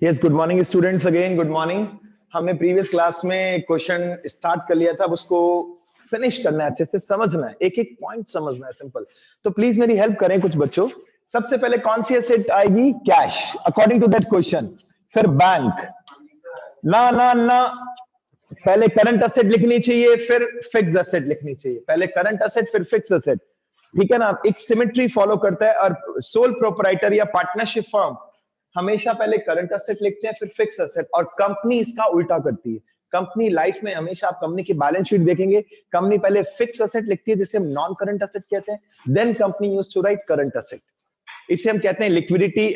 Yes, good morning students, again good morning. हमने previous class में question start कर लिया था, अब उसको फिनिश करना है, अच्छे से समझना है, एक एक पॉइंट समझना है, सिंपल। तो प्लीज मेरी हेल्प करें कुछ बच्चों। सबसे पहले कौन सी एसेट आएगी? Cash, according to that question. फिर बैंक, ना ना ना, पहले करंट एसेट लिखनी चाहिए, फिर फिक्स एसेट लिखनी चाहिए। पहले करंट एसेट फिर फिक्स एसेट, ठीक है ना? एक सिमेट्री फॉलो करता है। और सोल प्रोप्राइटर या पार्टनरशिप फर्म हमेशा पहले करंट एसेट लिखते हैं, फिर फिक्स एसेट। और कंपनी इसका उल्टा करती है। कंपनी लाइफ में हमेशा आप कंपनी की बैलेंस शीट देखेंगे, कंपनी पहले फिक्स एसेट लिखती है, जिसे हम नॉन करंट एसेट कहते हैं, then company use to write current asset. इसे हम कहते हैं liquidity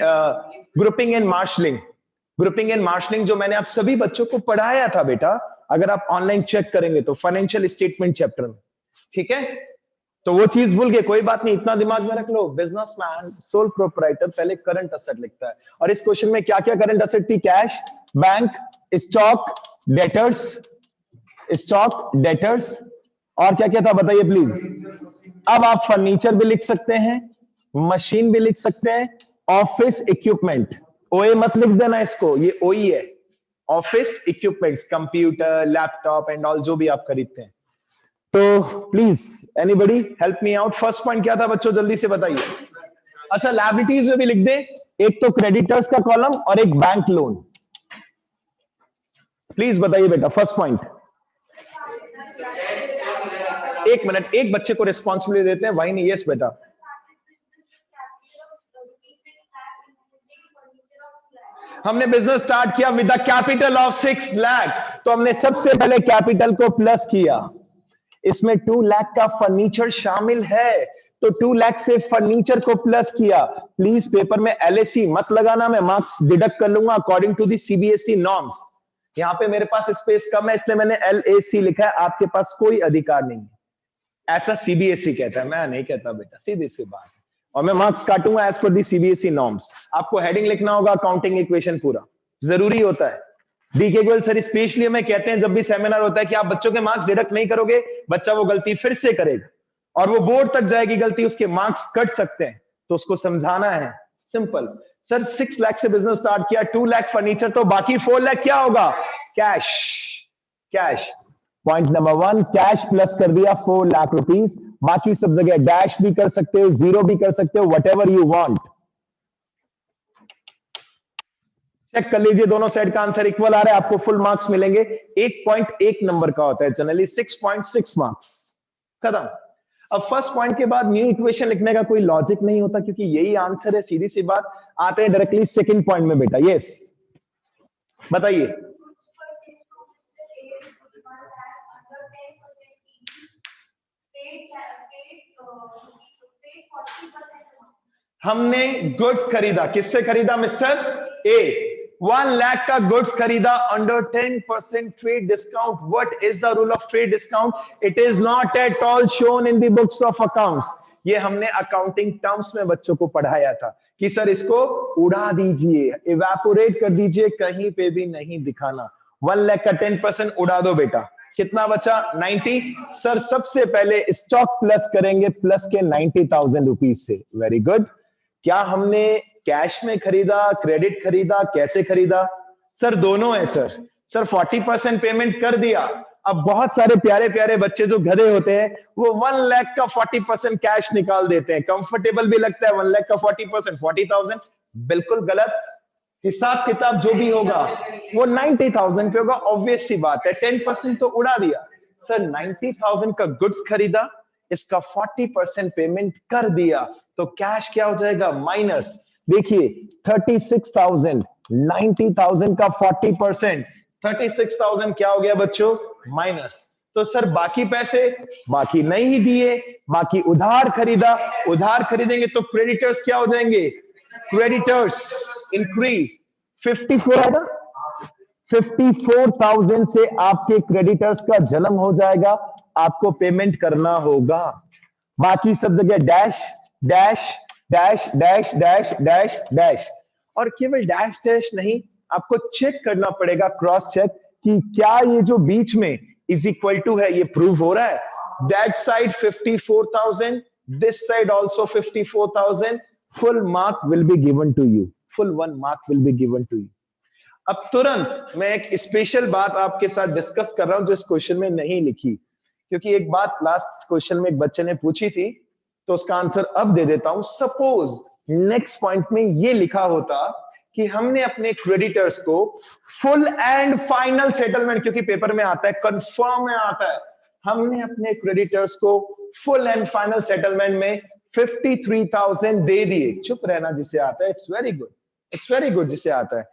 grouping and marshalling. Grouping and marshalling जो मैंने आप सभी बच्चों को पढ़ाया था बेटा, अगर आप ऑनलाइन चेक करेंगे तो फाइनेंशियल स्टेटमेंट चैप्टर में, ठीक है? तो वो चीज भूल गए, कोई बात नहीं, इतना दिमाग में रख लो। बिजनेसमैन, सोल प्रोप्राइटर पहले करंट एसेट लिखता है। और इस क्वेश्चन में क्या क्या करंट एसेट थी? Cash, bank, stock, debtors, stock, debtors, और क्या क्या था बताइए प्लीज। अब आप फर्नीचर भी लिख सकते हैं, मशीन भी लिख सकते हैं, ऑफिस इक्विपमेंट। ओए मत लिख देना इसको, ये ओई है। Office equipments, computer, laptop and all, जो भी आप खरीदते हैं। तो please anybody help me out. First point क्या था बच्चों, जल्दी से बताइए। अच्छा, लायबिलिटीज में भी लिख दे, एक तो क्रेडिटर्स का कॉलम और एक बैंक लोन। प्लीज बताइए बेटा, फर्स्ट पॉइंट। एक मिनट, एक बच्चे को रिस्पॉन्सिबिलिटी देते हैं, वही नहीं। यस बेटा, हमने बिजनेस स्टार्ट किया with the capital of 6 lakh, तो हमने सबसे पहले कैपिटल को प्लस किया। इसमें 2 लाख का फर्नीचर शामिल है, तो 2 लाख से फर्नीचर को प्लस किया। प्लीज पेपर में एलएसी मत लगाना, मैं मार्क्स डिडक्ट कर लूंगा according to the CBSE norms. यहां पे मेरे पास स्पेस कम है, इसलिए मैंने एलएसी लिखा है, आपके पास कोई अधिकार नहीं है। ऐसा सीबीएसई कहता है, मैं नहीं कहता बेटा, सीधी सी बात है। और मैं मार्क्स काटूंगा एज पर दी सीबीएसई नॉर्म्स। आपको हेडिंग लिखना होगा, अकाउंटिंग इक्वेशन पूरा जरूरी होता है। डीके गोयल सर स्पेशली हमें कहते हैं जब भी सेमिनार होता है कि आप बच्चों के मार्क्स डिडक्ट नहीं करोगे, बच्चा वो गलती फिर से करेगा और वो बोर्ड तक जाएगी गलती, उसके मार्क्स कट सकते हैं, तो उसको समझाना है। सिंपल सर, 6 लाख से बिजनेस स्टार्ट किया, 2 लाख फर्नीचर, तो बाकी 4 लाख क्या होगा? Cash. Cash, point number 1, cash plus कर दिया 4 लाख रुपीस। बाकी सब जगह डैश भी कर सकते हो, जीरो भी कर सकते हो, व्हाटएवर यू वांट। चेक कर लीजिए, दोनों साइड का आंसर इक्वल आ रहा है, आपको फुल मार्क्स मिलेंगे। 1.1 नंबर का होता है जनरली, 6.6 मार्क्स, खत्म। अब फर्स्ट पॉइंट के बाद न्यू इक्वेशन लिखने का कोई लॉजिक नहीं होता, क्योंकि यही आंसर है, सीधी सी बात। आते हैं डायरेक्टली सेकंड पॉइंट में बेटा। यस बताइए। हमने गुड्स खरीदा, किससे खरीदा मिस्टर ए? 1 लाख का गुड्स खरीदा under 10% trade discount. What is the rule of trade discount? It is not at all shown in the books of accounts. ये हमने अकाउंटिंग टर्म्स में बच्चों को पढ़ाया था कि सर इसको उड़ा दीजिए, इवेपोरेट कर दीजिए, कहीं पे भी नहीं दिखाना। 1 लाख का 10% उड़ा दो बेटा, कितना बचा? 90। सर सबसे पहले स्टॉक प्लस करेंगे, प्लस के 90,000 रुपीज से। Very good. क्या हमने कैश में खरीदा, क्रेडिट खरीदा, कैसे खरीदा? सर दोनों है सर। सर 40% पेमेंट कर दिया। अब बहुत सारे प्यारे प्यारे बच्चे जो गधे होते हैं, वो 1 लाख का 40% कैश निकाल देते हैं, कंफर्टेबल भी लगता है 1 लाख का 40%, 40,000। बिल्कुल गलत। हिसाब किताब जो भी होगा वो 90,000 पे होगा, ऑब्वियस सी बात है। 10% तो उड़ा दिया। सर 90,000 का गुड्स खरीदा, इसका 40% पेमेंट कर दिया, तो कैश क्या हो जाएगा? माइनस। देखिए 36,000, 90,000 का 40%, 36,000 क्या हो गया बच्चों? माइनस। तो सर बाकी पैसे, बाकी नहीं दिए, बाकी उधार खरीदा। उधार खरीदेंगे तो क्रेडिटर्स क्या हो जाएंगे? Creditors increase. 54 है ना? 54,000 से आपके क्रेडिटर्स का जन्म हो जाएगा, आपको पेमेंट करना होगा। बाकी सब जगह dash dash dash dash dash dash dash. और केवल डैश डैश नहीं, आपको चेक करना पड़ेगा, क्रॉस चेक, कि क्या ये जो बीच में इज इक्वल टू है, ये प्रूव हो रहा है। That side 54,000, this side also 54,000, full mark will be given to you, full 1 mark will be given to you। अब तुरंत मैं एक स्पेशल बात आपके साथ डिस्कस कर रहा हूं जो इस क्वेश्चन में नहीं लिखी, क्योंकि एक बात लास्ट क्वेश्चन में एक बच्चे ने पूछी थी, तो उसका आंसर अब दे देता हूं। सपोज नेक्स्ट पॉइंट में ये लिखा होता कि हमने अपने क्रेडिटर्स को फुल एंड फाइनल सेटलमेंट, क्योंकि पेपर में आता है, कंफर्म में आता है, हमने अपने क्रेडिटर्स को फुल एंड फाइनल सेटलमेंट में 53,000 दे दिए। चुप रहना जिसे आता है, it's very good, it's very good जिसे आता है।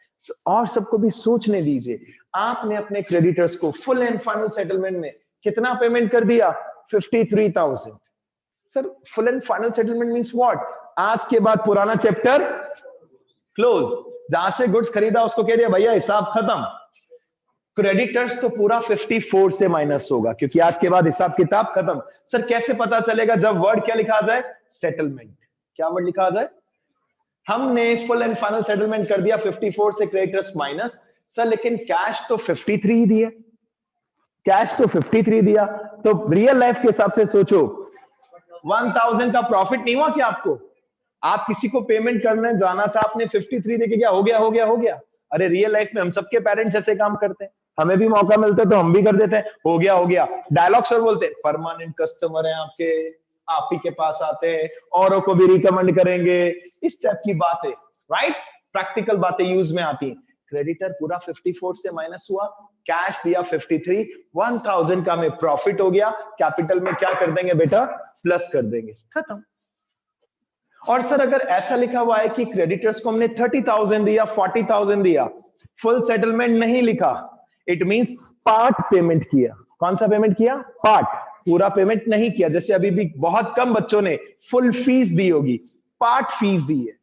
और सबको भी सोचने दीजिए, आपने अपने क्रेडिटर्स को फुल एंड फाइनल सेटलमेंट में कितना पेमेंट कर दिया? 53,000। Sir full and final settlement means what? आज के बाद पुराना चैप्टर क्लोज, जहां से गुड्स खरीदा उसको कह दिया भैया हिसाब खत्म। क्रेडिटर्स तो पूरा 54 से माइनस होगा, क्योंकि आज के बाद हिसाब किताब खत्म। सर कैसे पता चलेगा? जब वर्ड क्या लिखा जाए? सेटलमेंट। क्या वर्ड लिखा जाए? हमने फुल एंड फाइनल सेटलमेंट कर दिया, 54 से क्रेडिटर्स माइनस। सर लेकिन कैश तो 53 दिया, कैश तो 53 दिया, तो रियल लाइफ के हिसाब से सोचो, 1000 का प्रॉफिट नहीं हुआ क्या आपको? आप किसी को पेमेंट करने जाना था, आपने 53 देके क्या हो गया, हो गया, हो गया। अरे रियल लाइफ में हम सबके पेरेंट्स ऐसे काम करते हैं, हमें भी मौका मिलता है तो हम भी कर देते हैं, हो गया, हो गया। डायलॉग सर बोलते हैं, परमानेंट कस्टमर है आपके, आप ही के पास आते हैं, औरों को भी रिकमेंड करेंगे, इस टाइप की बातें, राइट? प्रैक्टिकल बातें यूज में आती हैं। क्रेडिटर पूरा 54 से माइनस हुआ, कैश दिया 53, 1000 का हमें प्रॉफिट हो गया, कैपिटल में क्या कर देंगे बेटा? प्लस कर देंगे, खत्म। और सर अगर ऐसा लिखा हुआ है कि क्रेडिटर्स को हमने 30,000 दिया, 40,000 दिया, फुल सेटलमेंट नहीं लिखा, इट मींस पार्ट पेमेंट किया। कौन सा पेमेंट किया? पार्ट, पूरा पेमेंट नहीं किया। जैसे अभी भी बहुत कम बच्चों ने फुल फीस दी होगी, पार्ट फीस दी है।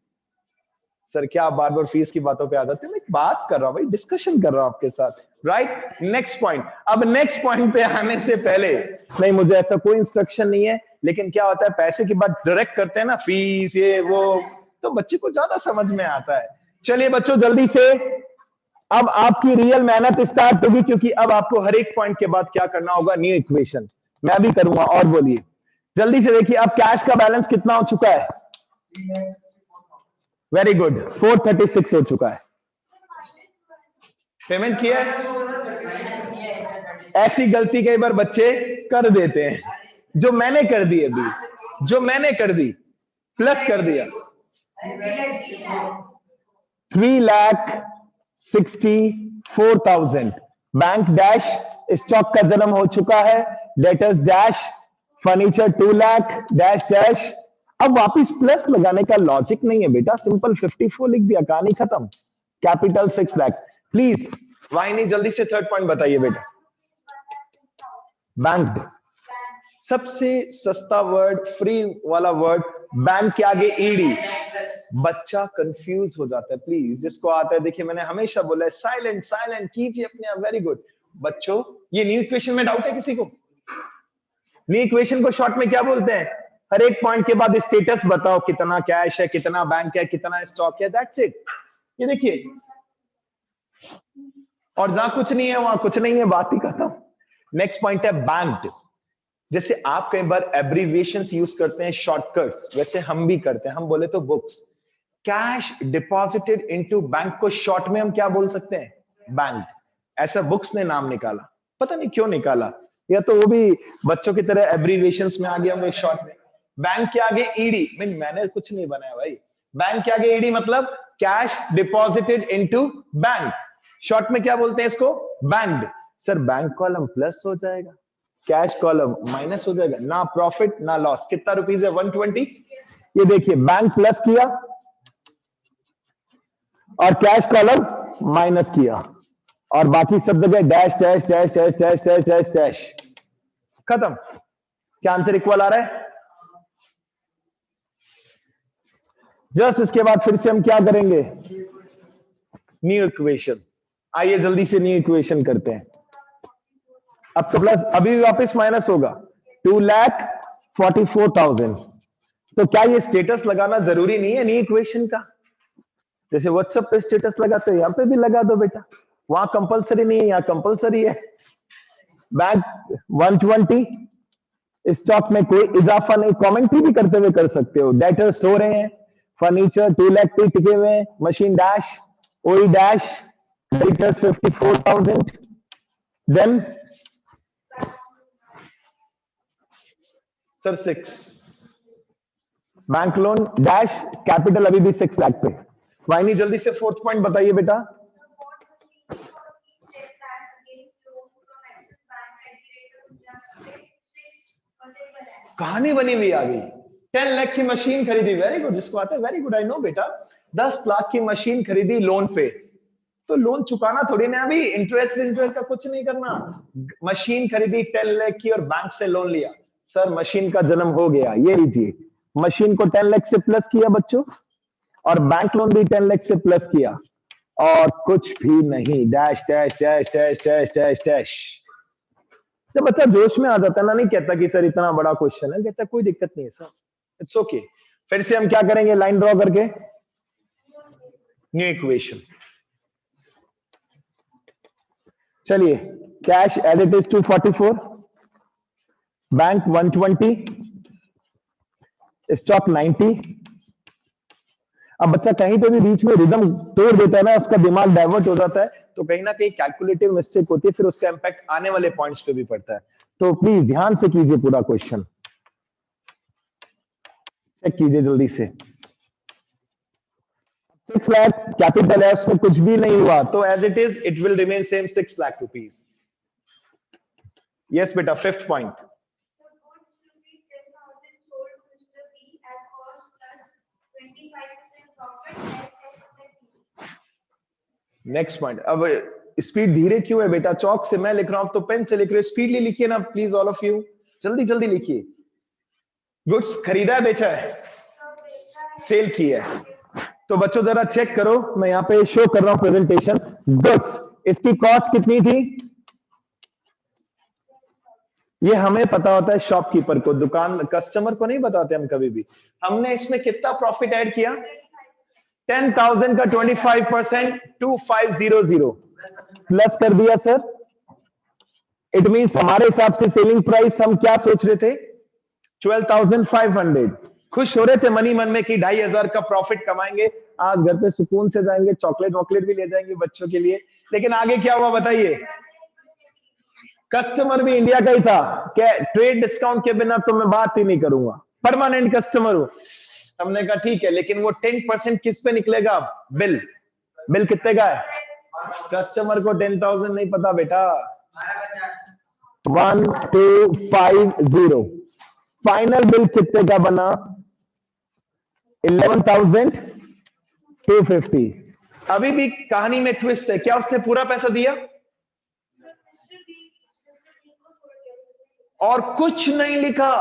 सर क्या आप बार बार फीस की बातों पे आ जाते हैं? मैं बात कर रहा हूं भाई, डिस्कशन कर रहा हूं आपके साथ, राइट? Next point. अब नेक्स्ट पॉइंट पे आने से पहले, नहीं मुझे ऐसा कोई इंस्ट्रक्शन नहीं है, लेकिन क्या होता है पैसे की बात डायरेक्ट करते हैं ना, फीस ये वो, तो बच्चे को ज्यादा समझ में आता है। चलिए बच्चों जल्दी से अब आपकी रियल मेहनत स्टार्ट होगी, क्योंकि अब आपको हर एक पॉइंट के बाद क्या करना होगा? न्यू इक्वेशन मैं भी करूंगा। और बोलिए जल्दी से, देखिए अब कैश का बैलेंस कितना हो चुका है? वेरी गुड, 436 हो चुका है। पेमेंट किया है? ऐसी गलती कई बार बच्चे कर देते हैं, जो मैंने कर दी अभी, जो मैंने कर दी, प्लस कर दिया 3,64,000। बैंक डैश, स्टॉक का जन्म हो चुका है, debtors dash, furniture 2 lakh dash dash. अब वापिस प्लस लगाने का लॉजिक नहीं है बेटा, सिंपल 54 लिख दिया, कहानी खत्म। कैपिटल 6 लाख। प्लीज वाहिनी जल्दी से थर्ड पॉइंट बताइए बेटा। बैंक, सबसे सस्ता वर्ड, फ्री वाला वर्ड, बैंक के आगे ईडी। बच्चा कंफ्यूज हो जाता है, प्लीज जिसको आता है, देखिए मैंने हमेशा बोला है साइलेंट साइलेंट कीजिए अपने आप। वेरी गुड बच्चों, ये न्यू इक्वेशन में डाउट है किसी को? न्यू इक्वेशन को शॉर्ट में क्या बोलते हैं? हर एक पॉइंट के बाद स्टेटस बताओ, कितना कैश है, कितना बैंक है, कितना स्टॉक है, दैट्स इट। ये देखिए, और जहां कुछ नहीं है वहां कुछ नहीं है, बात ही खत्म। नेक्स्ट पॉइंट है बैंक। जैसे आप कई बार एब्रीविएशंस यूज करते हैं, शॉर्टकट्स, वैसे हम भी करते हैं। हम बोले तो books, cash deposited into bank को शॉर्ट में हम क्या बोल सकते हैं? बैंक। ऐसा बुक्स ने नाम निकाला, पता नहीं क्यों निकाला, या तो वो भी बच्चों की तरह एब्रीविएशंस में आ गया वो शॉर्ट में। बैंक के आगे ईडी, मैंने कुछ नहीं बनाया भाई। बैंक के आगे ईडी मतलब cash deposited into bank, short में क्या बोलते हैं इसको? Bank. Sir bank column plus हो जाएगा, कैश कॉलम माइनस हो जाएगा, ना प्रॉफिट ना लॉस। कितना रुपीस है? 120। ये देखिए बैंक प्लस किया और कैश कॉलम माइनस किया, और बाकी सब जगह dash dash dash dash dash dash dash dash, खत्म। क्या आंसर इक्वल आ रहा है? जस्ट इसके बाद फिर से हम क्या करेंगे? New equation. आइए जल्दी से न्यू इक्वेशन करते हैं। अब तो प्लस, अभी वापस माइनस होगा, 2,44,000। तो क्या ये स्टेटस लगाना जरूरी नहीं है न्यू इक्वेशन का? जैसे व्हाट्सएप पे स्टेटस लगाते हो, यहां पे भी लगा दो बेटा, वहां कंपलसरी नहीं है, यहां कंपलसरी है। बैंक 120, स्टॉक में कोई इजाफा नहीं, कमेंट्री भी करते हुए कर सकते हो। डेटर्स सो रहे हैं, फर्नीचर 2 लाख पे टिके हुए हैं, मशीन डैश, ओई dash creditors 54,000, then sir 6, bank loan dash capital अभी भी 6 लाख पे। वाइनी जल्दी से फोर्थ पॉइंट बताइए बेटा। कहानी बनी हुई आ गई। 10 लाख की मशीन खरीदी, वेरी गुड, जिसको आता है वेरी गुड, आई नो बेटा। 10 लाख की मशीन खरीदी लोन पे, तो लोन चुकाना थोड़ी ना, अभी इंटरेस्ट का कुछ नहीं करना। मशीन खरीदी 10 लाख की और बैंक से लोन लिया। सर मशीन का जन्म हो गया, ये लीजिए, मशीन को 10 लाख से प्लस किया बच्चों, और बैंक लोन भी 10 लाख से प्लस किया, और कुछ भी नहीं, dash dash dash dash dash dash dash. जब बच्चा जोश में आ जाता है ना, नहीं कहता कि सर इतना बड़ा क्वेश्चन है, कहता कोई दिक्कत नहीं है सर, इट्स ओके। फिर से हम क्या करेंगे, लाइन ड्रॉ करके न्यू इक्वेशन। चलिए, cash as it is 244, bank 120, stock 90। अब बच्चा कहीं पे भी बीच में रिदम तोड़ देता है ना, उसका दिमाग डाइवर्ट हो जाता है, तो कहीं ना कहीं कैलकुलेटिव मिस्टेक होती है, फिर उसका इंपैक्ट आने वाले पॉइंट्स पे भी पड़ता है। तो प्लीज ध्यान से कीजिए पूरा क्वेश्चन, चेक कीजिए जल्दी से। 6 लाख कैपिटल है, उसमें कुछ भी नहीं हुआ, तो as it is it will remain same 6 lakh rupees. Yes बेटा, फिफ्थ पॉइंट। Next point. अब स्पीड धीरे क्यों है बेटा, चौक से मैं लिख रहा हूं तो पेन से लिख रहे हो, स्पीडली लिखिए ना प्लीज ऑल ऑफ यू, जल्दी जल्दी लिखिए। गुड्स खरीदा है, बेचा है, सेल की है। तो बच्चों जरा चेक करो, मैं यहां पे शो कर रहा हूं प्रेजेंटेशन। गुड्स, इसकी कॉस्ट कितनी थी, ये हमें पता होता है शॉपकीपर को, दुकान कस्टमर को नहीं बताते हम कभी भी। हमने इसमें कितना प्रॉफिट ऐड किया, 10,000 का 25%, 2500 प्लस कर दिया सर। इट मींस हमारे हिसाब से सेलिंग प्राइस हम क्या सोच रहे थे, 12,500। खुश हो रहे थे मनी मन में कि 2,500 का प्रॉफिट कमाएंगे, आज घर पे सुकून से जाएंगे, चॉकलेट वॉकलेट भी ले जाएंगे बच्चों के लिए। लेकिन आगे क्या हुआ बताइए, कस्टमर भी इंडिया का ही था, क्या ट्रेड डिस्काउंट के बिना तो मैं बात ही नहीं करूंगा, परमानेंट कस्टमर हूं। हमने कहा ठीक है, लेकिन वो 10% किस पे निकलेगा, बिल। बिल कितने का है, कस्टमर को 10,000 नहीं पता बेटा, 1250। फाइनल बिल कितने का बना, 11,250। अभी भी कहानी में ट्विस्ट है, क्या उसने पूरा पैसा दिया और कुछ नहीं लिखा,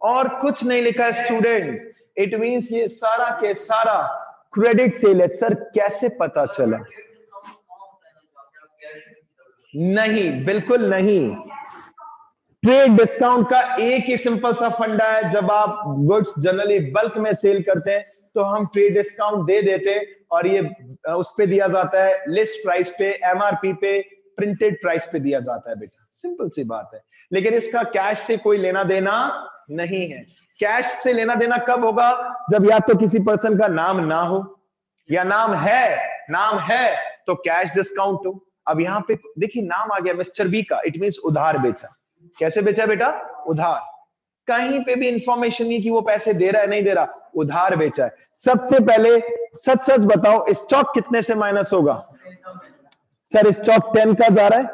और कुछ नहीं लिखा स्टूडेंट, इट मींस ये सारा के सारा क्रेडिट सेल है। सर कैसे पता चला, नहीं बिल्कुल नहीं। ट्रेड डिस्काउंट का एक ही सिंपल सा फंडा है, जब आप गुड्स जनरली बल्क में सेल करते हैं तो हम ट्रेड डिस्काउंट दे देते, और ये उस पे दिया जाता है लिस्ट प्राइस पे, एमआरपी पे, प्रिंटेड प्राइस पे दिया जाता है बेटा, सिंपल सी बात है। लेकिन इसका कैश से कोई लेना देना नहीं है। कैश से लेना देना कब होगा, जब या तो किसी पर्सन का नाम ना हो, या नाम है तो कैश डिस्काउंट हो। अब यहां पे देखिए नाम आ गया मिस्टर बी का, इट मींस उधार बेचा। कैसे बेचा बेटा, उधार। कहीं पे भी इंफॉर्मेशन नहीं कि वो पैसे दे रहा है नहीं दे रहा, उधार बेचा है। सबसे पहले सच सच बताओ, स्टॉक कितने से माइनस होगा, सर स्टॉक 10 का जा रहा है,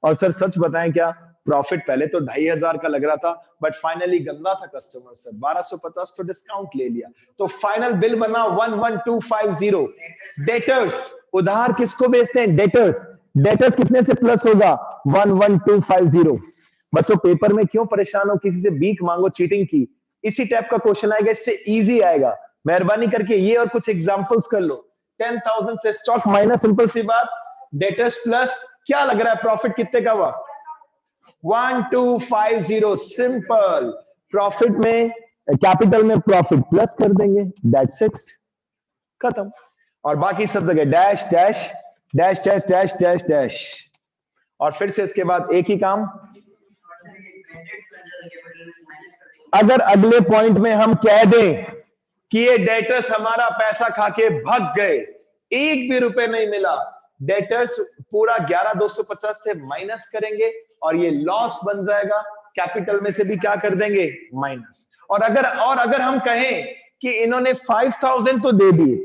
और सर सच बताएं क्या, प्रॉफिट पहले तो 2,500 का लग रहा था, बट फाइनली गंदा था कस्टमर सर, 1250 तो डिस्काउंट ले लिया, तो फाइनल बिल बना 11,250। डेटर्स, उधार किसको बेचते हैं, डेटर्स। डेटर्स कितने से प्लस होगा, 11,250। बच्चों पेपर में क्यों परेशान हो, किसी से भीख मांगो, चीटिंग की, इसी टाइप का क्वेश्चन आएगा, इससे इजी आएगा। मेहरबानी करके ये और कुछ एग्जांपल्स कर लो। 10,000 से स्टॉक माइनस, सिंपल सी बात, डेटर्स प्लस, क्या लग रहा है प्रॉफिट कितने का हुआ, 1250। सिंपल, प्रॉफिट में कैपिटल में प्रॉफिट प्लस कर देंगे, दैट्स इट, खत्म। और बाकी सब जगह dash dash dash dash dash dash dash, और फिर से इसके बाद एक ही काम। अगर अगले पॉइंट में हम कह दें कि ये डेटर्स हमारा पैसा खा के भाग गए, एक भी रुपए नहीं मिला, डेटर्स पूरा 11,250 से माइनस करेंगे और ये लॉस बन जाएगा, कैपिटल में से भी क्या कर देंगे माइनस। और अगर हम कहें कि इन्होंने 5,000 तो दे दिए,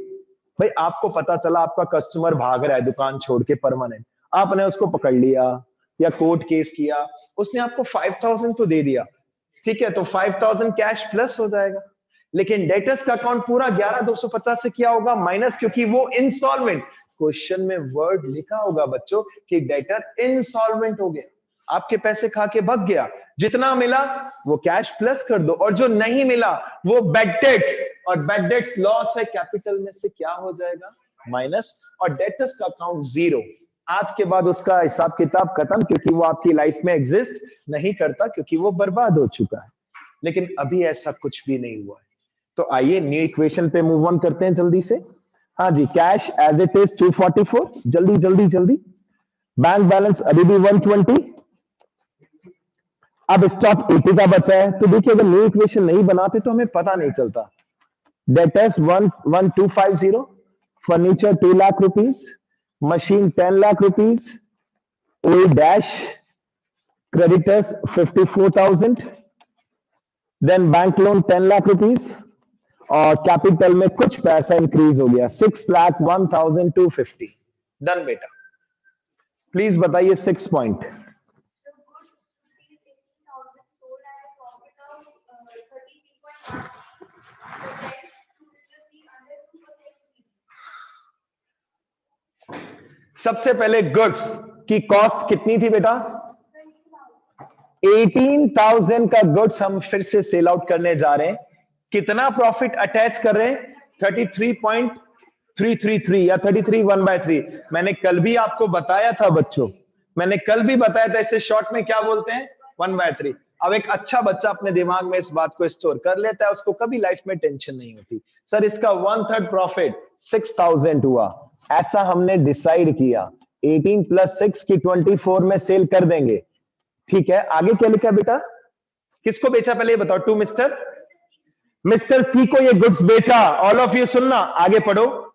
भाई आपको पता चला आपका कस्टमर भाग रहा है दुकान छोड़ के परमानेंट, आपने उसको पकड़ लिया या कोर्ट केस किया, उसने आपको 5,000 तो दे दिया, ठीक है, तो 5,000 कैश प्लस हो जाएगा। लेकिन डेटर्स का अकाउंट पूरा 11,250 से क्या होगा माइनस, क्योंकि वो इंस्टॉलमेंट, क्वेश्चन में वर्ड लिखा होगा बच्चों कि डेटर इंसॉल्वेंट हो गया, आपके पैसे खा के भाग गया, जितना मिला वो कैश प्लस कर दो, और जो नहीं मिला वो बैड डेट्स, और बैड डेट्स लॉस है, कैपिटल में से क्या हो जाएगा माइनस, और डेटर्स का अकाउंट जीरो। आज के बाद उसका हिसाब किताब खत्म, क्योंकि वो आपकी लाइफ में एग्जिस्ट नहीं करता, क्योंकि वो बर्बाद हो चुका है। लेकिन अभी ऐसा कुछ भी नहीं हुआ है। तो आइए न्यू इक्वेशन पे मूव ऑन करते हैं जल्दी से। हाँ जी, कैश एज इट इज 244, जल्दी जल्दी जल्दी। बैंक बैलेंस अभी भी 120, अब स्टॉक 80 का बचा है। तो देखिए अगर न्यू इक्वेशन नहीं बनाते तो हमें पता नहीं चलता। Debtors 11250, furniture 2 lakh rupees, machine 10 lakh rupees, OE dash, creditors 54,000, then bank loan 10 lakh rupees, और कैपिटल में कुछ पैसा इंक्रीज हो गया 6,01,250। डन बेटा, प्लीज बताइए 6 पॉइंट। सबसे पहले गुड्स की कॉस्ट कितनी थी बेटा 18,000 का गुड्स हम फिर से सेल आउट करने जा रहे हैं। कितना प्रॉफिट अटैच कर रहे हैं 33.333 या 33/3। मैंने कल भी आपको बताया था बच्चों, मैंने कल भी बताया था, इसे शॉर्ट में क्या बोलते हैं 1/3। अब एक अच्छा बच्चा अपने दिमाग में इस बात को स्टोर कर लेता है, उसको कभी लाइफ में टेंशन नहीं होती। सर इसका 1/3 प्रॉफिट 6,000 हुआ, ऐसा हमने डिसाइड किया। 18 + 6 की 24 में सेल कर देंगे, ठीक है। आगे क्या लिखा बेटा, किसको बेचा पहले ये बताओ। टू मिस्टर सी को ये गुड्स बेचा। ऑल ऑफ यू सुनना, आगे पढ़ो।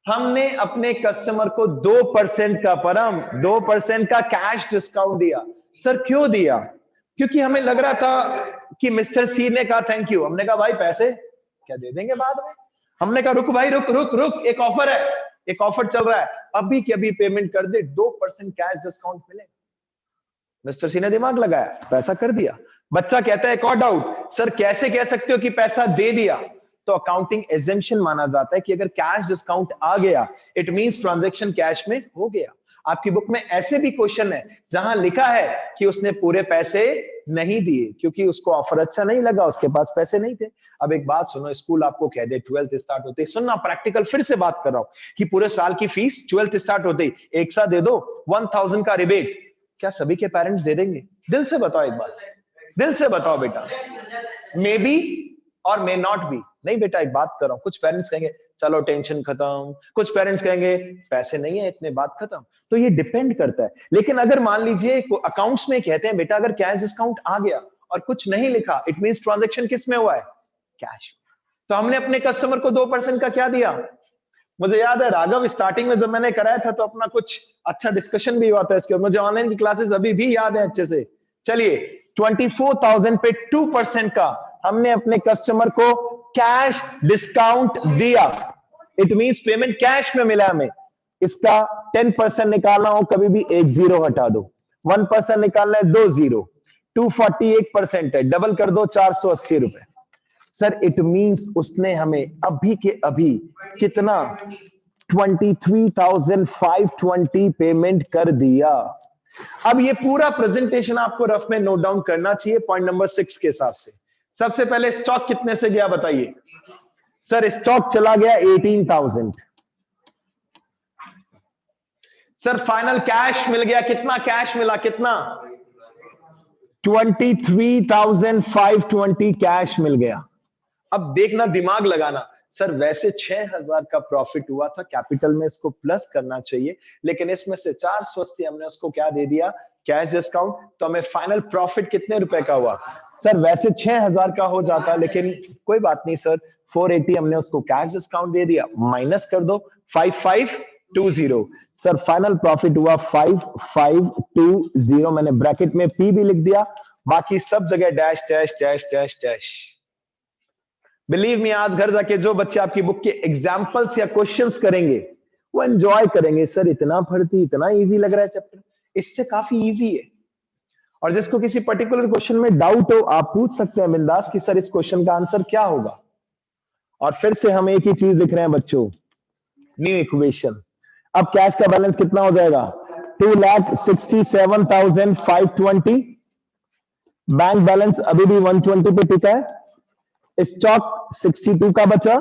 हमने अपने कस्टमर को 2% का परम 2% का कैश डिस्काउंट दिया। सर क्यों दिया, क्योंकि हमें लग रहा था कि मिस्टर सी ने कहा थैंक यू, हमने कहा भाई पैसे क्या दे देंगे बाद में। हमने कहा रुक भाई रुक रुक रुक, एक ऑफर है, एक ऑफर चल रहा है, अभी के अभी पेमेंट कर दे, 2% कैश डिस्काउंट मिलेगा। मिस्टर सी ने दिमाग लगाया, पैसा कर दिया। बच्चा कहता है एक और डाउट, सर कैसे कह सकते हो कि पैसा दे दिया। तो अकाउंटिंग एग्जेम्पशन माना जाता है कि अगर कैश डिस्काउंट आ गया इट मींस ट्रांजैक्शन कैश में हो गया। आपकी बुक में ऐसे भी क्वेश्चन है जहां लिखा है कि उसने पूरे पैसे नहीं दिए क्योंकि उसको ऑफर अच्छा नहीं लगा, उसके पास पैसे नहीं थे। अब एक बात सुनो, स्कूल आपको कह दे 12th स्टार्ट होते ही, सुनना प्रैक्टिकल फिर से बात कर रहा हूं, कि पूरे साल की फीस 12th स्टार्ट होते ही एक साथ दे दो 1000 का रिबेट, क्या सभी के पेरेंट्स दे देंगे? दिल से बताओ एक बार, दिल से बताओ बेटा। मे बी और मे नॉट बी। नहीं बेटा एक बात कर रहा हूं, कुछ पेरेंट्स कहेंगे चलो टेंशन खत्म, कुछ पेरेंट्स कहेंगे पैसे नहीं है इतने, बात खत्म। तो ये डिपेंड करता है। लेकिन अगर मान लीजिए अकाउंट्स में कहते हैं बेटा अगर कैश डिस्काउंट आ गया और कुछ नहीं लिखा इट मींस ट्रांजैक्शन किस में हुआ है, कैश। तो हमने अपने कस्टमर को 2% का क्या दिया। मुझे याद है राघव स्टार्टिंग में जब मैंने कराया था तो अपना कुछ अच्छा डिस्कशन भी हुआ था इसके, मुझे ऑनलाइन की क्लासेस अभी भी याद है अच्छे से। चलिए 24,000 पे 2% का हमने अपने कस्टमर को कैश डिस्काउंट दिया, इट मींस पेमेंट कैश में मिला हमें। इसका 10% निकालना हो कभी भी एक जीरो हटा दो, 1% निकालना है 2 जीरो, 248% है, डबल कर दो 480 रुपए। सर इट मींस उसने हमें अभी के अभी कितना 23,520 पेमेंट कर दिया। अब ये पूरा प्रेजेंटेशन आपको रफ में नोट डाउन करना चाहिए पॉइंट नंबर 6 के हिसाब से। सबसे पहले स्टॉक कितने से गया बताइए। सर स्टॉक चला गया 18,000। सर फाइनल कैश मिल गया, कितना कैश मिला, कितना 23,520 कैश मिल गया। अब देखना दिमाग लगाना, सर वैसे 6,000 का प्रॉफिट हुआ था, कैपिटल में इसको प्लस करना चाहिए, लेकिन इसमें से 480 हमने उसको क्या दे दिया कैश डिस्काउंट, तो हमें फाइनल प्रॉफिट कितने रुपए का हुआ। सर वैसे 6,000 का हो जाता लेकिन कोई बात नहीं सर, 480 हमने उसको कैश डिस्काउंट दे दिया, माइनस कर दो 55 20। सर फाइनल प्रॉफिट हुआ 5520। मैंने ब्रैकेट में पी भी लिख दिया, बाकी सब जगह dash dash dash dash dash. Believe me, आज घर जाके जो बच्चे आपकी बुक के एग्जाम्पल्स या क्वेश्चंस करेंगे वो एंजॉय करेंगे। सर इतना फर्जी, इतना इजी लग रहा है चैप्टर, इससे काफी इजी है। और जिसको किसी पर्टिकुलर क्वेश्चन में डाउट हो, आप पूछ सकते हैं बिंदास कि सर इस क्वेश्चन का आंसर क्या होगा। और फिर से हम एक ही चीज लिख रहे हैं बच्चों, न्यू इक्वेशन। अब कैश का बैलेंस कितना हो जाएगा? 2,67,520। बैंक बैलेंस अभी भी 120 पे टिका है। स्टॉक 62 का बचा।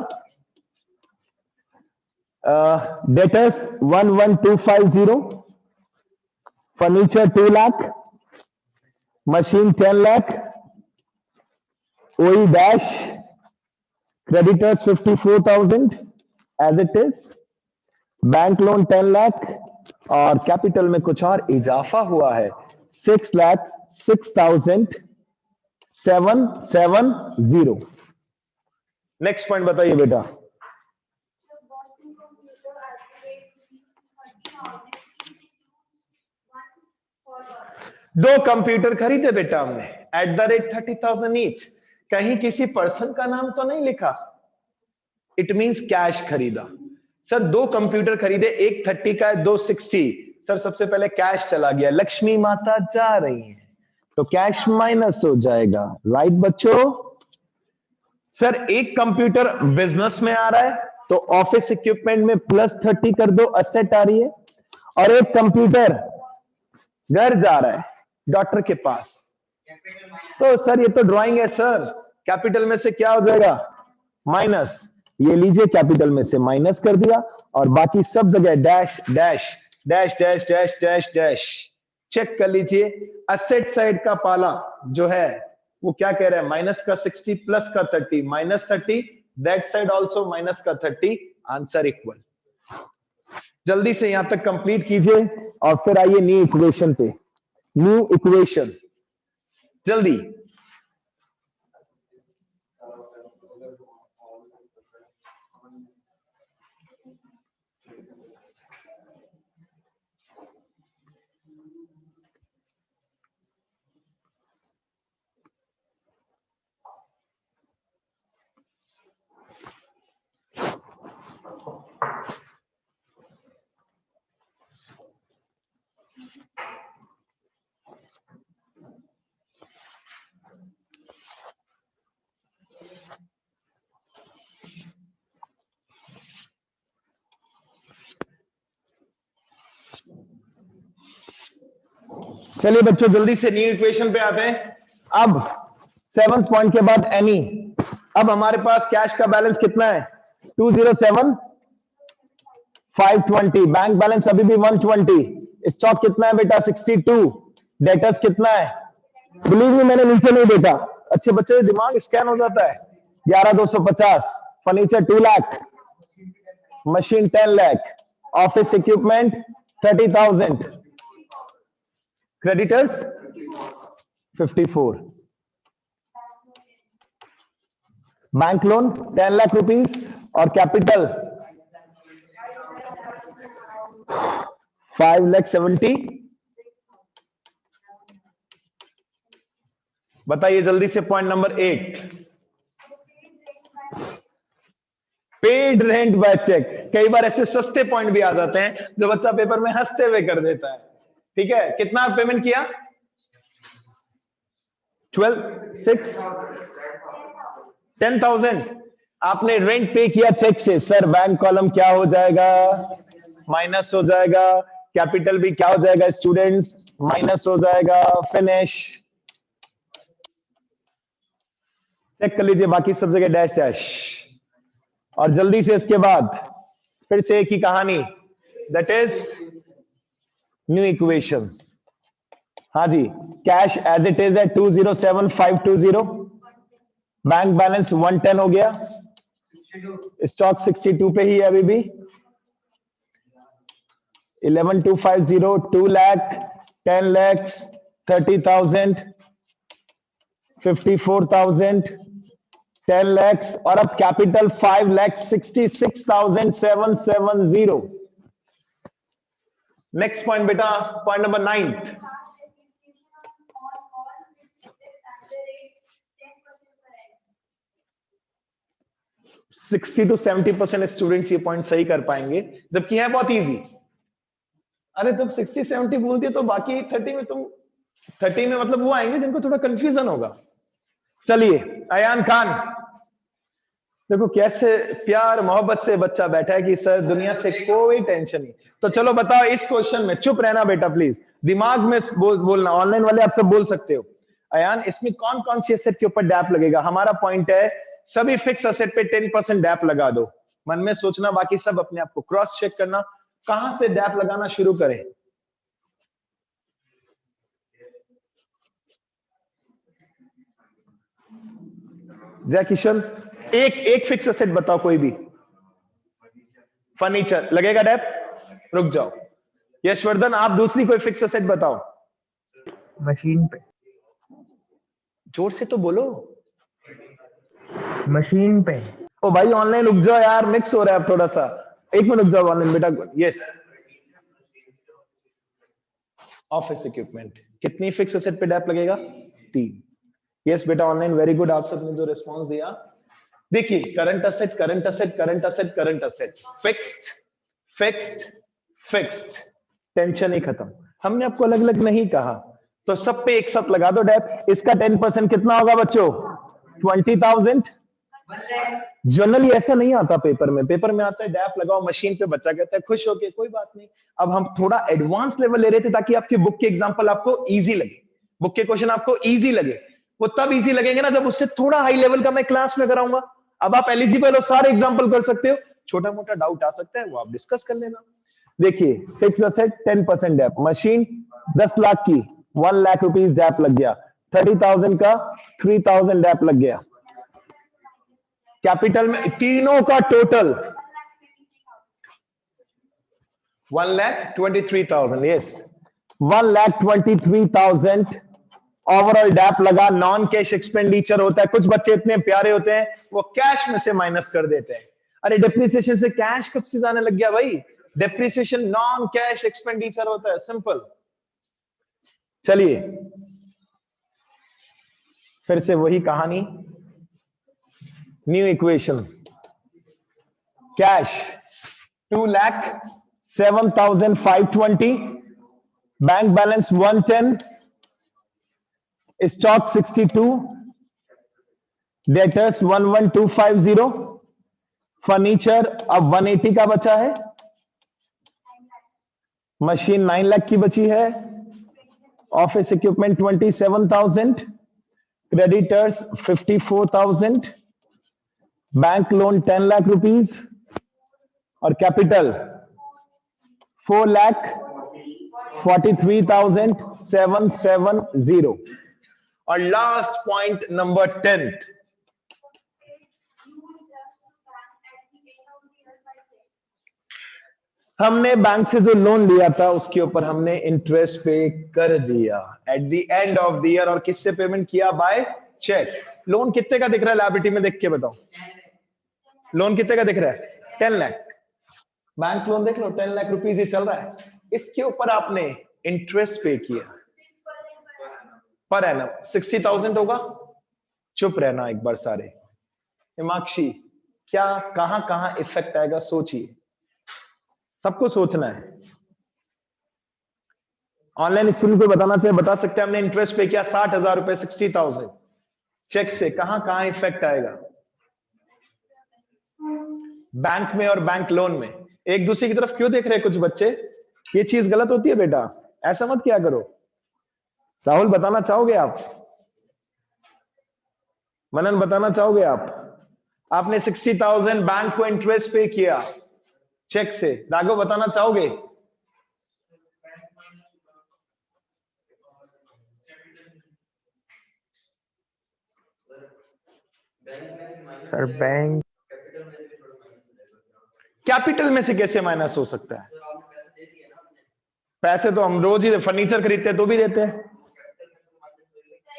Debtors 11250। Furniture 2 lakh. Machine 10 lakh. OE dash. Creditors 54,000 as it is. Bank loan 10 lakh और कैपिटल में कुछ और इजाफा हुआ है 6,06,770। नेक्स्ट पॉइंट बताइए बेटा। दो कंप्यूटर खरीदे बेटा हमने @ 30,000 ईच। कहीं किसी पर्सन का नाम तो नहीं लिखा, इट मींस कैश खरीदा। सर दो कंप्यूटर खरीदे, एक 30 का है, दो 60। सर सबसे पहले कैश चला गया, लक्ष्मी माता जा रही है तो कैश माइनस हो जाएगा। राइट बच्चों? सर एक कंप्यूटर बिजनेस में आ रहा है तो ऑफिस इक्विपमेंट में +30 कर दो, असेट आ रही है। और एक कंप्यूटर घर जा रहा है डॉक्टर के पास, तो सर ये तो ड्राइंग है सर, कैपिटल में से क्या हो जाएगा? माइनस। ये लीजिए कैपिटल में से माइनस कर दिया और बाकी सब जगह dash dash dash dash dash dash dash. Check कर लीजिए, असेट साइड का पाला जो है वो क्या कह रहा है? माइनस का 60 प्लस का 30, -30। दैट साइड ऑल्सो माइनस का 30। Answer equal. जल्दी से यहां तक कंप्लीट कीजिए और फिर आइए न्यू इक्वेशन पे। न्यू इक्वेशन जल्दी। चलिए बच्चों जल्दी से न्यू इक्वेशन पे आते हैं। अब 7th पॉइंट के बाद एनी। अब हमारे पास कैश का बैलेंस कितना है? 207,520। बैंक बैलेंस अभी भी 120। स्टॉक कितना है बेटा? 62। डेटर्स कितना है? बिलीव मी मैंने नीचे नहीं देखा, अच्छे बच्चे दिमाग स्कैन हो जाता है। 11,250। Furniture 2 lakh. Machine 10 lakh. Office equipment 30,000। Creditors 54। Bank loan 10 lakh rupees और कैपिटल 5,70,000। बताइए जल्दी से point number 8। Paid rent by cheque. कई बार ऐसे सस्ते पॉइंट भी आ जाते हैं जो बच्चा पेपर में हंसते हुए कर देता है। ठीक है, कितना पेमेंट किया? 10,000 आपने रेंट पे किया चेक से। सर बैंक कॉलम क्या हो जाएगा? माइनस हो जाएगा। कैपिटल भी क्या हो जाएगा स्टूडेंट्स? माइनस हो जाएगा। फिनिश। चेक कर लीजिए, बाकी सब जगह डैश डैश। और जल्दी से इसके बाद फिर से एक ही कहानी, दैट इज न्यू इक्वेशन। हाँ जी, कैश एज इट इज है 207,520। बैंक बैलेंस 110 हो गया। स्टॉक 62 पे ही है अभी भी। 11,250, 2 लाख, 10 lakhs, 30,000, 54,000, 10 lakhs और अब कैपिटल 5,66,770। नेक्स्ट पॉइंट बेटा, पॉइंट नंबर 9। 60 to 70% स्टूडेंट्स ये पॉइंट सही कर पाएंगे, जबकि है बहुत इजी। अरे तुम 60-70 बोलती है तो बाकी 30 में तुम 30 में मतलब वो आएंगे जिनको थोड़ा कंफ्यूजन होगा। चलिए अयान खान, देखो कैसे प्यार मोहब्बत से बच्चा बैठा है कि सर दुनिया से कोई टेंशन नहीं। तो चलो बताओ इस क्वेश्चन में, चुप रहना बेटा प्लीज, दिमाग में बोलना, ऑनलाइन वाले आप सब बोल सकते हो। अयान, इसमें कौन कौन सी एसेट के ऊपर डैप लगेगा? हमारा पॉइंट है सभी फिक्स एसेट पे 10% डैप लगा दो। मन में सोचना, बाकी सब अपने आप को क्रॉस चेक करना, कहां से डैप लगाना शुरू करें। जय किशन, एक फिक्स एसेट बताओ कोई भी। फर्नीचर लगेगा डैप? रुक जाओ। यशवर्धन, आप दूसरी कोई फिक्स एसेट बताओ। मशीन पे। जोर से तो बोलो। मशीन पे। ओ भाई ऑनलाइन रुक जाओ यार, मिक्स हो रहा है अब थोड़ा सा। एक मिनट रुक जाओ ऑनलाइन बेटा। Yes, office equipment. कितनी फिक्स एसेट पे डैप लगेगा? 3। यस बेटा ऑनलाइन, वेरी गुड, आप सबने जो रिस्पॉन्स दिया। देखिए current asset, current asset, current asset, current asset, fixed fixed fixed, tension ही खत्म। हमने आपको अलग अलग नहीं कहा, तो सब पे एक साथ लगा दो डैप। इसका 10% कितना होगा बच्चों? 20,000। जनरली ऐसा नहीं आता पेपर में, पेपर में आता है डैप लगाओ मशीन पे, बच्चा कहता है खुश होके कोई बात नहीं। अब हम थोड़ा एडवांस लेवल ले रहे थे ताकि आपकी बुक के एग्जांपल आपको इजी लगे, बुक के क्वेश्चन आपको इजी लगे। वो तब इजी लगेंगे ना जब उससे थोड़ा हाई लेवल का मैं क्लास में कराऊंगा। अब आप एलिजिबल हो, सारे एग्जांपल कर सकते हो, छोटा मोटा डाउट आ सकता है वो आप डिस्कस कर लेना। देखिए fix asset 10% dep, machine 10 lakh की 1 लाख रुपीस डैप लग गया, 30,000 का 3,000 डैप लग गया। कैपिटल में तीनों का टोटल 1,23,000। यस, 1,23,000 ओवरऑल डैप लगा। नॉन कैश एक्सपेंडिचर होता है, कुछ बच्चे इतने प्यारे होते हैं वो कैश में से माइनस कर देते हैं। अरे डेप्रिसिएशन से कैश कब से जाने लग गया भाई? डेप्रिसिएशन नॉन कैश एक्सपेंडिचर होता है, सिंपल। चलिए फिर से वही कहानी, new equation. Cash 2,07,520, bank balance 110, stock 62, debtors 11,250, furniture अब 180 का बचा है, मशीन 9 लाख की बची है, office equipment 27,000, creditors 54,000, bank loan 10 lakh rupees और कैपिटल 4,43,770। और लास्ट पॉइंट नंबर 10, हमने बैंक से जो लोन लिया था उसके ऊपर हमने इंटरेस्ट पे कर दिया at the end of the year. और किससे पेमेंट किया? Bye check. लोन कितने का दिख रहा है लायबिलिटी में, देख के बताओ। लोन कितने का दिख रहा है? 10 लाख। बैंक लोन देख लो 10 लाख रुपीस ही चल रहा है, इसके ऊपर आपने इंटरेस्ट पे किया पर एनम 60,000 होगा। चुप रहना एक बार सारे। हिमाक्षी, क्या कहां कहां इफेक्ट आएगा सोचिए, सबको सोचना है। ऑनलाइन स्टूडेंट को बताना चाहिए, बता सकते हैं हमने इंटरेस्ट पे किया 60,000 रुपए, 60,000 चेक से, कहां कहां इफेक्ट आएगा? बैंक में और बैंक लोन में। एक दूसरे की तरफ क्यों देख रहे हैं कुछ बच्चे? ये चीज गलत होती है बेटा, ऐसा मत किया करो। राहुल बताना चाहोगे आप? मनन बताना चाहोगे आप? आपने 60,000 बैंक को इंटरेस्ट पे किया चेक से, राघव बताना चाहोगे? सर बैंक कैपिटल में से कैसे माइनस हो सकता है? पैसे तो हम रोज ही फर्नीचर खरीदते हैं तो भी देते हैं।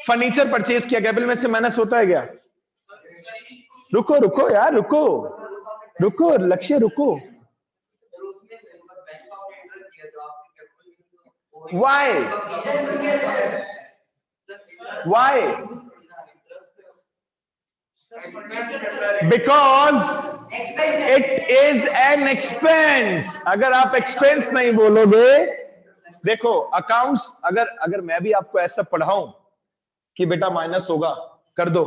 फर्नीचर परचेज किया, कैपिटल में से माइनस होता है क्या? रुको रुको यार, रुको रुको लक्ष्य, रुको। Why? Why? Because it is an expense. अगर आप expense नहीं बोलोगे, देखो अकाउंट्स, अगर मैं भी आपको ऐसा पढ़ाऊं कि बेटा माइनस होगा कर दो,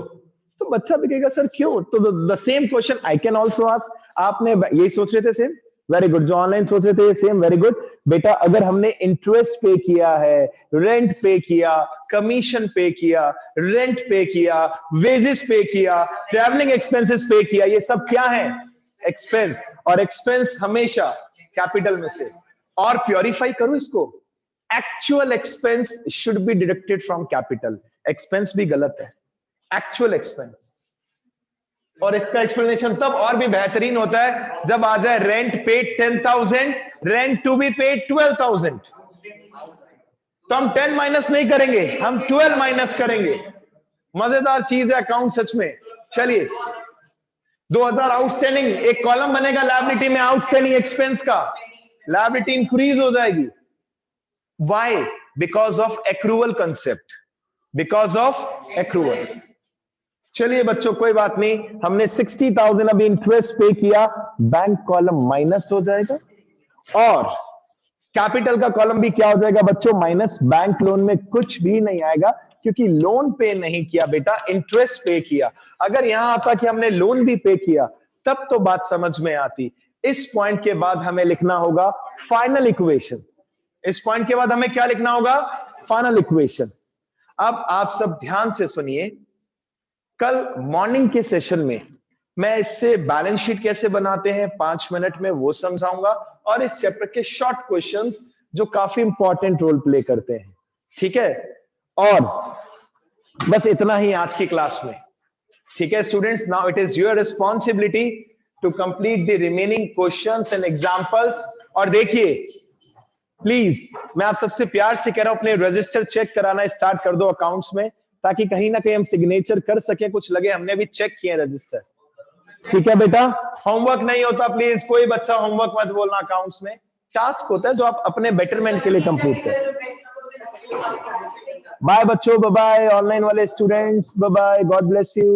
तो बच्चा भी कहेगा सर क्यों? तो the same question I can also ask. आपने यही सोच रहे थे सेम, वेरी गुड. जो ऑनलाइन सोच रहे थे सेम, वेरी गुड. बेटा अगर हमने इंटरेस्ट पे किया है, रेंट पे किया, कमीशन पे किया, रेंट पे किया, वेजेस पे किया, ट्रैवलिंग एक्सपेंसेस पे किया, ये सब क्या है? एक्सपेंस. और एक्सपेंस हमेशा कैपिटल में से. और प्योरीफाई करो इसको, actual expense should be deducted from capital. Expense भी गलत है, एक्चुअल एक्सपेंस. और इसका एक्सप्लेनेशन तब और भी बेहतरीन होता है जब आ जाए rent paid 10,000, rent to be paid 12,000. तो हम 10 माइनस नहीं करेंगे, हम 12 माइनस करेंगे. मजेदार चीज है अकाउंट सच में. चलिए 2000 आउटस्टैंडिंग, एक कॉलम बनेगा लायबिलिटी में आउटस्टैंडिंग एक्सपेंस का. लायबिलिटी इंक्रीज हो जाएगी. Why? Because of accrual concept. Because of accrual. चलिए बच्चों कोई बात नहीं, हमने 60,000 अभी इंटरेस्ट पे किया, बैंक कॉलम माइनस हो जाएगा. और कैपिटल का कॉलम भी क्या हो जाएगा बच्चों? माइनस. बैंक लोन में कुछ भी नहीं आएगा क्योंकि लोन पे नहीं किया बेटा, इंटरेस्ट पे किया. अगर यहां आता कि हमने लोन भी पे किया तब तो बात समझ में आती. इस पॉइंट के बाद हमें लिखना होगा फाइनल इक्वेशन. इस पॉइंट के बाद हमें क्या लिखना होगा? Final equation. अब आप सब ध्यान से सुनिए, कल मॉर्निंग के सेशन में मैं इससे बैलेंस शीट कैसे बनाते हैं 5 मिनट में वो समझाऊंगा, और इस चैप्टर के शॉर्ट क्वेश्चंस जो काफी इंपॉर्टेंट रोल प्ले करते हैं. ठीक है? और बस इतना ही आज की क्लास में. ठीक है students, now it is your responsibility to complete the remaining questions and examples. और देखिए प्लीज मैं आप सबसे प्यार से कह रहा हूं, अपने रजिस्टर चेक कराना स्टार्ट कर दो अकाउंट्स में, ताकि कहीं ना कहीं हम सिग्नेचर कर सके. कुछ लगे हमने भी चेक किए रजिस्टर. ठीक है बेटा? होमवर्क नहीं होता, प्लीज कोई बच्चा होमवर्क मत बोलना. अकाउंट्स में टास्क होता है जो आप अपने बेटरमेंट के लिए कंप्लीट करें. बाय बच्चों, बाय बाय ऑनलाइन वाले students, bye bye, God bless you.